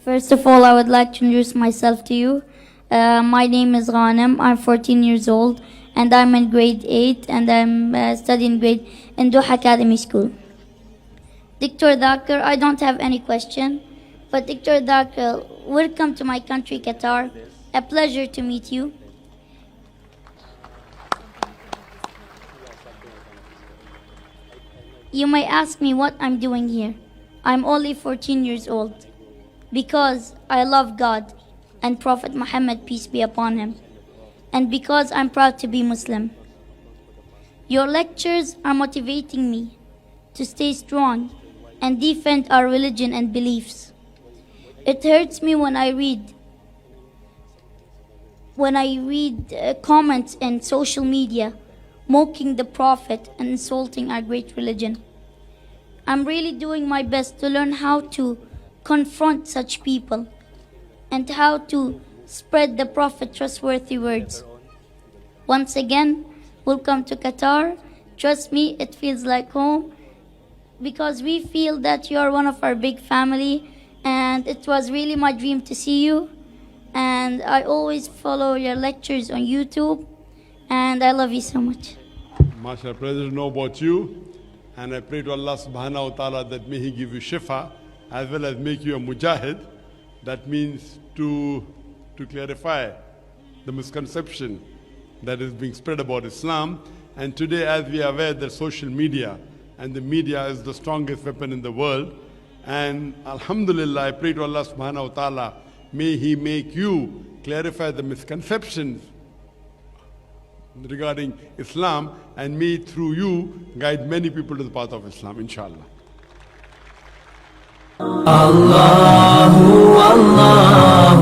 First of all, I would like to introduce myself to you. My name is 𝗚𝗵𝗺. I'm 14 years old, and I'm in grade 8, and I'm studying grade in 𝗭𝗵𝗺𝗁 Academy School. Dr. Zakir, I don't have any question, but Dr. Zakir, welcome to my country, Qatar. A pleasure to meet you. You may ask me what I'm doing here. I'm only 14 years old. Because I love God and Prophet Muhammad, peace be upon him, and because I'm proud to be Muslim. Your lectures are motivating me to stay strong and defend our religion and beliefs. It hurts me when I read comments in social media mocking the Prophet and insulting our great religion. I'm really doing my best to learn how to confront such people and how to spread the Prophet trustworthy words. Once again, welcome to Qatar. Trust me, it feels like home because we feel that you are one of our big family, and it was really my dream to see you. And I always follow your lectures on YouTube, and I love you so much. MashaAllah, pleasure to know about you, and I pray to Allah subhanahu wa ta'ala that may He give you shifa as well as make you a mujahid. That means to clarify the misconception that is being spread about Islam. And today, as we are aware, that social media and the media is the strongest weapon in the world. And alhamdulillah, I pray to Allah subhanahu wa ta'ala, may He make you clarify the misconceptions regarding Islam, and may through you guide many people to the path of Islam, inshallah. Allahu Allah.